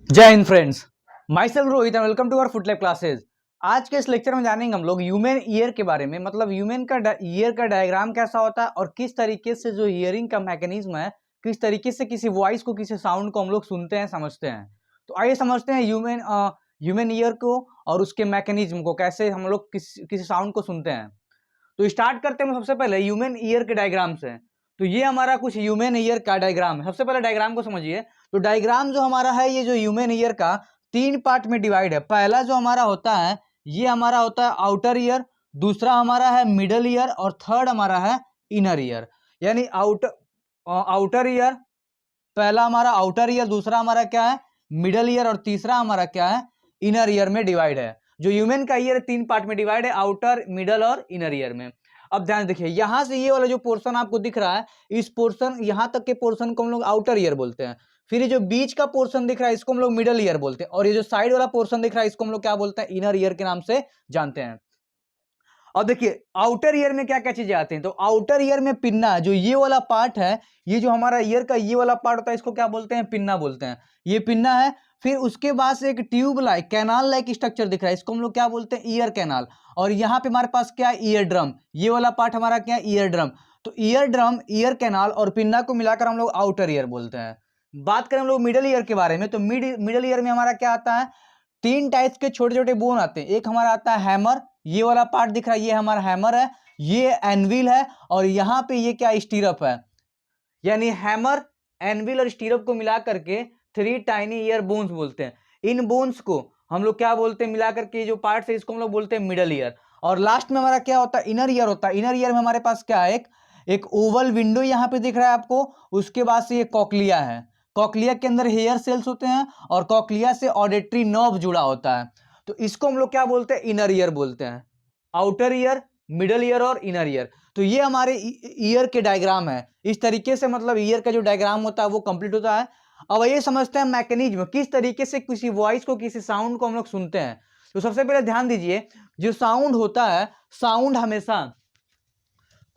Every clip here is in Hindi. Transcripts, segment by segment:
जय हिंद friends, myself Rohit and welcome to our foot lab classes. आज के इस लेक्चर में जानेंगे हम लोग ह्यूमन ईयर के बारे में। मतलब ह्यूमन का ईयर का डायग्राम कैसा होता है और किस तरीके से जो हियरिंग का मैकेनिज्म है, किस तरीके से किसी वॉइस को, किसी साउंड को हम लोग सुनते हैं, समझते हैं। तो आइए समझते हैं ह्यूमन ईयर को और उसके मैकेनिज्म को, कैसे हम लोग किसी साउंड को सुनते हैं। तो स्टार्ट करते हैं सबसे पहले ह्यूमन ईयर के डायग्राम से। तो ये हमारा कुछ ह्यूमन ईयर का डायग्राम है। सबसे पहले डायग्राम को समझिए। तो डायग्राम जो हमारा है, ये जो ह्यूमन ईयर का 3 पार्ट में डिवाइड है। पहला जो हमारा होता है, ये हमारा होता है आउटर ईयर, दूसरा हमारा है मिडल ईयर और थर्ड हमारा है इनर ईयर। यानी आउटर ईयर, पहला हमारा आउटर ईयर, दूसरा हमारा क्या है मिडल ईयर और तीसरा हमारा क्या है इनर ईयर में डिवाइड है। जो ह्यूमन का ईयर 3 पार्ट में डिवाइड है, आउटर, मिडल और इनर ईयर में। अब ध्यान देखिए, यहां से ये वाला जो पोर्शन आपको दिख रहा है, इस पोर्शन, यहां तक के पोर्शन को हम लोग आउटर ईयर बोलते हैं। फिर ये जो बीच का पोर्शन दिख रहा है, इसको हम लोग मिडल ईयर बोलते हैं। और ये जो साइड वाला पोर्शन दिख रहा है, इसको हम लोग क्या बोलते हैं, इनर ईयर के नाम से जानते हैं। अब देखिए आउटर ईयर में क्या क्या चीजें आती हैं। तो आउटर ईयर में पिन्ना, जो ये वाला पार्ट है, ये जो हमारा ईयर का ये वाला पार्ट होता है, इसको क्या बोलते हैं, पिन्ना बोलते हैं। ये पिन्ना है। फिर उसके बाद से एक tube like, canal like structure दिख रहा है, इसको हम लोग क्या बोलते हैं, ईयर कैनाल। और यहाँ पे हमारे पास क्या है, ईयर ड्रम। ये वाला पार्ट हमारा क्या है, ईयर ड्रम। तो ईयर ड्रम, ईयर कैनाल और पिन्ना को मिलाकर हम लोग आउटर ईयर बोलते हैं। बात करें हम लोग मिडल ईयर के बारे में, तो मिडल ईयर में हमारा क्या आता है, 3 टाइप्स के छोटे छोटे बोन आते हैं। एक हमारा आता है हैमर, ये वाला पार्ट दिख रहा है, ये हमारा हैमर है। ये एनविल है और यहाँ पे ये क्या, स्टीरअप है। यानी हैमर, एनविल और स्टीरअप को मिला करके 3 टाइनी ईयर बोन्स बोलते हैं। इन बोन्स को हम लोग क्या बोलते हैं, मिला करके जो पार्ट है, इसको हम लोग बोलते हैं मिडल ईयर। और लास्ट में हमारा क्या होता है, इनर ईयर होता है। इनर ईयर में हमारे पास क्या है, एक ओवल विंडो यहाँ पे दिख रहा है आपको। उसके बाद से ये कॉकलिया है। कॉकलिया के अंदर हेयर सेल्स होते हैं और कॉकलिया से ऑडिटरी नर्व जुड़ा होता है। तो इसको हम लोग क्या बोलते हैं, इनर ईयर बोलते हैं। आउटर ईयर, मिडल ईयर और इनर ईयर। तो ये हमारे ईयर के डायग्राम है। इस तरीके से मतलब ईयर का जो डायग्राम होता है वो कंप्लीट होता है। अब ये समझते हैं मैकेनिज्म, किस तरीके से किसी वॉइस को, किसी साउंड को हम लोग सुनते हैं। तो सबसे पहले ध्यान दीजिए, जो साउंड होता है, साउंड हमेशा,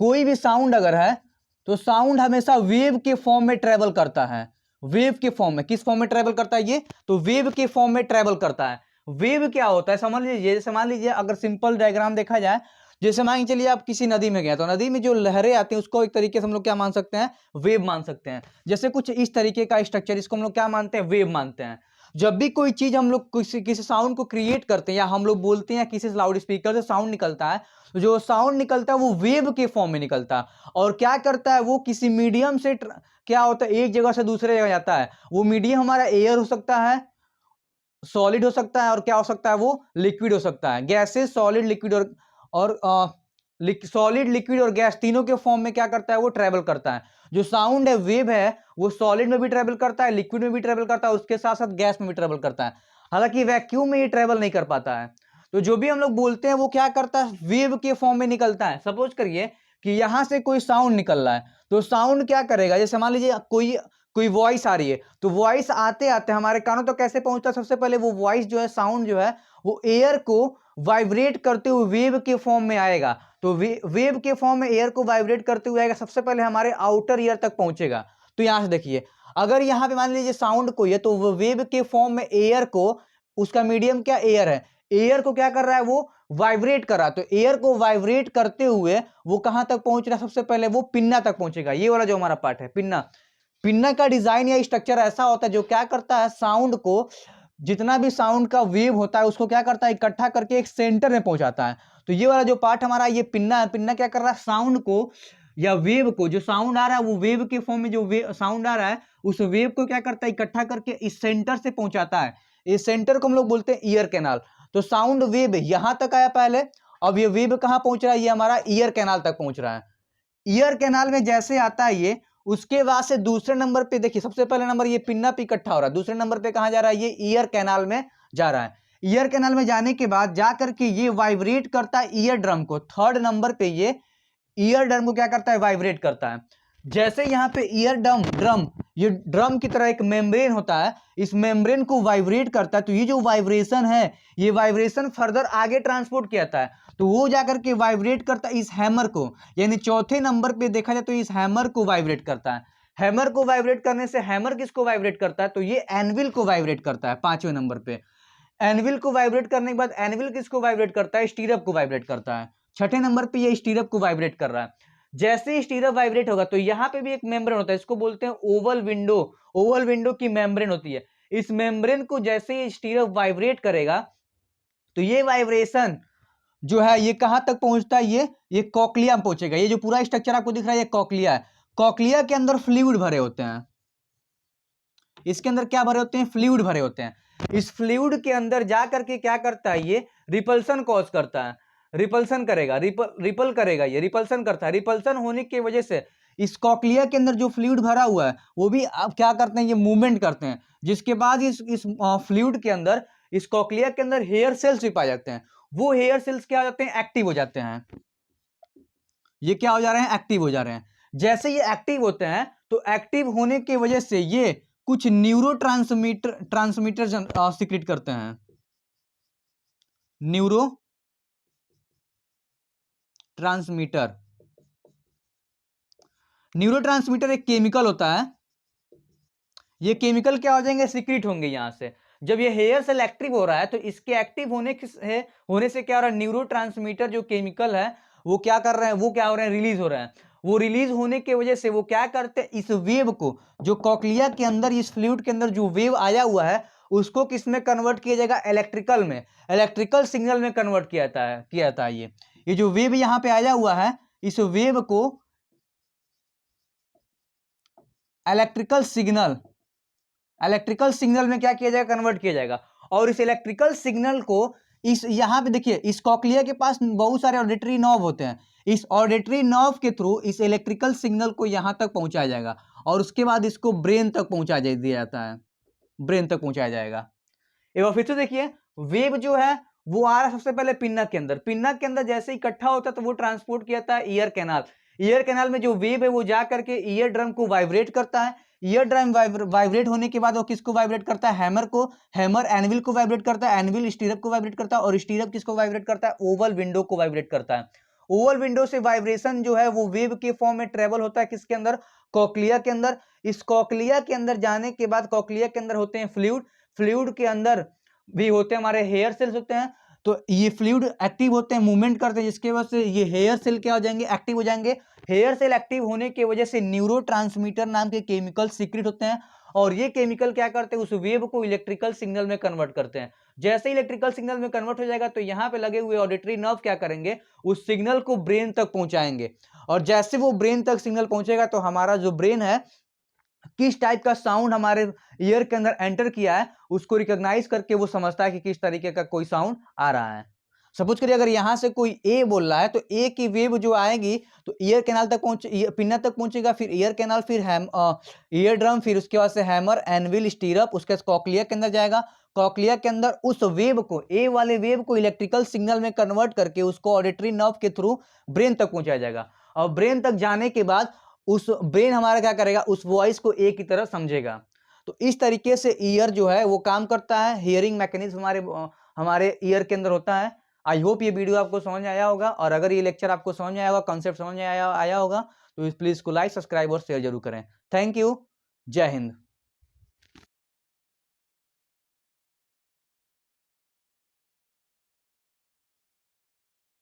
कोई भी साउंड अगर है तो साउंड हमेशा वेव के फॉर्म में ट्रेवल करता है। वेव के फॉर्म में, किस फॉर्म में ट्रेवल करता है ये, तो वेव के फॉर्म में ट्रेवल करता है। वेव क्या होता है समझ लीजिए। जैसे मान लीजिए, अगर सिंपल डायग्राम देखा जाए, जैसे मान के चलिए आप किसी नदी में गए, तो नदी में जो लहरें आती हैं उसको एक तरीके से हम लोग क्या मान सकते हैं, वेव मान सकते हैं। जैसे कुछ इस तरीके का स्ट्रक्चर, इसको हम लोग क्या मानते हैं, वेव मानते हैं। जब भी कोई चीज हम लोग किसी साउंड को क्रिएट करते हैं, या हम लोग बोलते हैं, किसी लाउड स्पीकर से साउंड निकलता है, तो जो साउंड निकलता है वो वेव के फॉर्म में निकलता है। और क्या करता है, वो किसी मीडियम से क्या होता है, एक जगह से दूसरे जगह जाता है। वो मीडियम हमारा एयर हो सकता है, सॉलिड हो सकता है, और क्या हो सकता है, वो लिक्विड हो सकता है। गैसेस, सॉलिड, लिक्विड और सॉलिड, लिक्विड और गैस तीनों के फॉर्म में क्या करता है, वो ट्रेवल करता है। जो साउंड है, वेव है, वो सॉलिड में भी ट्रेवल करता है, लिक्विड में भी ट्रेवल करता है, उसके साथ साथ गैस में भी ट्रेवल करता है। हालांकि वैक्यूम में ये ट्रेवल नहीं कर पाता है। तो जो भी हम लोग बोलते हैं वो क्या करता है, वेव के फॉर्म में निकलता है। सपोज करिए कि यहां से कोई साउंड निकल रहा है, तो साउंड क्या करेगा, जैसे मान लीजिए कोई कोई वॉइस आ रही है, तो वॉइस आते आते हमारे कानों तो कैसे पहुंचता है, सबसे पहले वो वॉइस जो है, साउंड जो है, वो एयर को वाइब्रेट करते हुए वेव के फॉर्म में आएगा। तो वेव के फॉर्म में एयर को वाइब्रेट करते हुए आएगा, सबसे पहले हमारे आउटर ईयर तक पहुंचेगा। तो यहां से देखिए, अगर यहां पे मान लीजिए साउंड कोई है, तो वो वेव के फॉर्म में एयर को, उसका मीडियम क्या, एयर है, एयर को क्या कर रहा है, वो वाइब्रेट कर रहा है। तो एयर को वाइब्रेट करते हुए वो कहां तक पहुंच रहा है, सबसे पहले वो पिन्ना तक पहुंचेगा। ये वाला जो हमारा पार्ट है, पिन्ना। पिन्ना का डिजाइन या स्ट्रक्चर ऐसा होता है जो क्या करता है, साउंड को, जितना भी साउंड का वेव होता है उसको क्या करता है, इकट्ठा करके एक सेंटर में पहुंचाता है। तो ये वाला जो पार्ट हमारा, ये पिन्ना है। पिन्ना क्या कर रहा है, साउंड को या वेव को, जो साउंड आ रहा है वो वेव के फॉर्म में, जो साउंड आ रहा है उस वेव को क्या करता है, इकट्ठा करके इस सेंटर से पहुंचाता है। इस सेंटर को हम लोग बोलते हैं ईयर कैनाल। तो साउंड वेव यहां तक आया पहले, अब ये वेव कहां पहुंच रहा है, ये हमारा ईयर कैनाल तक पहुंच रहा है। ईयर कैनाल में जैसे आता है ये, उसके बाद से दूसरे नंबर पे देखिए, सबसे पहले नंबर ये पिन्ना पे इकट्ठा हो रहा है, दूसरे नंबर पे कहां जा रहा है, ये ईयर कैनाल में जा रहा है। ईयर कैनाल में जाने के बाद जाकर के ये वाइब्रेट करता है ईयर ड्रम को। थर्ड नंबर पे ये ईयर ड्रम को क्या करता है, वाइब्रेट करता है। जैसे यहाँ पे ईयर ड्रम ड्रम ये ड्रम की तरह एक मेम्ब्रेन होता है, इस मेम्ब्रेन को वाइब्रेट करता है। तो ये जो वाइब्रेशन है, ये वाइब्रेशन फर्दर आगे ट्रांसपोर्ट किया जाता है, तो वो जाकर के वाइब्रेट करता है इस हैमर को। यानी चौथे नंबर पे देखा जाए तो इस हैमर को वाइब्रेट करता है। हैमर को वाइब्रेट करने से, हैमर किसको वाइब्रेट करता है, तो ये एनविल को वाइब्रेट करता है 5वें नंबर पे। एनविल को वाइब्रेट करने के बाद एनविल किसको वाइब्रेट करता है, स्टीरअप को वाइब्रेट करता है। 6ठे नंबर पे ये स्टीरअप को वाइब्रेट कर रहा है। जैसे स्टीरअप वाइब्रेट होगा तो यहां पे भी एक मेम्ब्रेन होता है, इसको बोलते हैं ओवल विंडो। ओवल विंडो की मेम्ब्रेन होती है। इस मेम्ब्रेन को जैसे स्टीरअप वाइब्रेट करेगा तो ये वाइब्रेशन जो है ये कहां तक पहुंचता है, ये कॉकलिया में पहुंचेगा। ये जो पूरा स्ट्रक्चर आपको दिख रहा है ये कॉकलिया है। कॉकलिया के अंदर फ्लूइड भरे होते हैं। इसके अंदर क्या भरे होते हैं, फ्लूइड भरे होते हैं। इस फ्लूइड के अंदर जा करके क्या करता है, ये रिपल्सन कॉज करता है। रिपल्सन करेगा, रिपल करेगा, ये रिपल्सन करता है। रिपल्सन होने की वजह से इस कॉकलिया के अंदर जो फ्लूइड भरा हुआ है वो भी अब क्या करते हैं, ये मूवमेंट करते हैं। जिसके बाद इस फ्लूइड के अंदर, इस कॉकलिया के अंदर हेयर सेल्स भी पाए जाते हैं। वो हेयर सेल्स क्या हो जाते हैं, एक्टिव हो जाते हैं। ये क्या हो जा रहे हैं, एक्टिव हो जा रहे हैं। जैसे ये एक्टिव होते हैं तो एक्टिव होने की वजह से ये कुछ न्यूरो ट्रांसमीटर सीक्रेट करते हैं। न्यूरो ट्रांसमीटर, न्यूरोट्रांसमीटर एक केमिकल होता है। ये केमिकल क्या हो जाएंगे, सीक्रेट होंगे यहां से। जब ये हेयर सेल एक्टिव हो रहा है तो इसके एक्टिव होने से क्या हो रहा है, न्यूरोट्रांसमीटर जो केमिकल है वो क्या कर रहे हैं, वो क्या हो रहे हैं, रिलीज हो रहे हैं। वो रिलीज होने की वजह से वो क्या करते हैं, इस वेव को, जो कॉकलिया के अंदर, इस फ्लूइड के अंदर जो वेव आया हुआ है उसको किस में कन्वर्ट किया जाएगा, इलेक्ट्रिकल में, इलेक्ट्रिकल सिग्नल में कन्वर्ट किया जाता है। ये जो वेव यहां पे आया हुआ है, इस वेव को इलेक्ट्रिकल सिग्नल में क्या किया जाएगा, कन्वर्ट किया जाएगा। और इस इलेक्ट्रिकल सिग्नल को इस यहां पे देखिए, इस कॉकलिया के पास बहुत सारे ऑडिटरी नॉब होते हैं। इस ऑडिटरी नॉब के थ्रू इस इलेक्ट्रिकल सिग्नल को यहां तक पहुंचाया जाएगा और उसके बाद इसको ब्रेन तक दिया जाता है, ब्रेन तक पहुंचाया जाएगा। एक बार फिर से देखिए, वेव जो है वो आ रहा है सबसे पहले पिन्ना के अंदर। पिन्ना के अंदर जैसे ही इकट्ठा होता है तो वो ट्रांसपोर्ट किया जाता है ईयर कैनाल। ईयर कैनाल में जो वेव है वो जा करके ईयर ड्रम को वाइब्रेट करता है। ईयर ड्रम वाइब्रेट होने के बाद वो किसको वाइब्रेट करता है, हैमर को। हैमर एनविल को वाइब्रेट करता है, एनविल स्टीरअप को वाइब्रेट करता है और स्टीरअप किसको वाइब्रेट करता है, ओवल विंडो को वाइब्रेट करता है। ओवल विंडो से वाइब्रेशन जो है वो वेव के फॉर्म में ट्रेवल होता है किसके अंदर, कॉकलिया के अंदर। इस कॉकलिया के अंदर जाने के बाद कॉकलिया के अंदर होते हैं फ्लूइड, फ्लूइड के अंदर भी होते हैं हमारे हेयर सेल्स होते हैं। तो ये फ्लूइड एक्टिव होते हैं, मूवमेंट करते हैं, जिसके वजह से ये हेयर सेल क्या हो जाएंगे, एक्टिव हो जाएंगे। हेयर सेल एक्टिव होने की वजह से न्यूरोट्रांसमीटर नाम के केमिकल सीक्रेट होते हैं और ये केमिकल क्या करते हैं, उस वेव को इलेक्ट्रिकल सिग्नल में कन्वर्ट करते हैं। जैसे इलेक्ट्रिकल सिग्नल में कन्वर्ट हो जाएगा तो यहाँ पे लगे हुए ऑडिटरी नर्व क्या करेंगे, उस सिग्नल को ब्रेन तक पहुंचाएंगे। और जैसे वो ब्रेन तक सिग्नल पहुंचेगा तो हमारा जो ब्रेन है किस टाइप का साउंड हमारे ईयर के अंदर एंटर किया है उसको रिकॉग्नाइज करके वो समझता है कि किस तरीके का कोई साउंड आ रहा है। सपोज करिए अगर यहां से कोई ए बोल रहा है तो ए की वेव जो आएगी तो ईयर कैनाल तक पिन्ना तक पहुंचेगा, फिर ईयर कैनाल, फिर ईयर ड्रम, फिर उसके बाद से हैमर, एनविल, स्टीरअप, उसके बाद कॉकलिया के अंदर जाएगा। कॉकलिया के अंदर उस वेव को, ए वाले वेव को इलेक्ट्रिकल सिग्नल में कन्वर्ट करके उसको ऑडिटरी नर्व के थ्रू ब्रेन तक पहुंचाया जाएगा। और ब्रेन तक जाने के बाद उस ब्रेन हमारा क्या करेगा, उस वॉइस को ए की तरह समझेगा। तो इस तरीके से ईयर जो है वो काम करता है, हियरिंग मैकेनिज्म हमारे ईयर के अंदर होता है। आई होप ये वीडियो आपको समझ में आया होगा और अगर ये लेक्चर आपको समझ में आया होगा, कॉन्सेप्ट समझ में आया होगा तो प्लीज को लाइक, सब्सक्राइब और शेयर जरूर करें। थैंक यू, जय हिंद।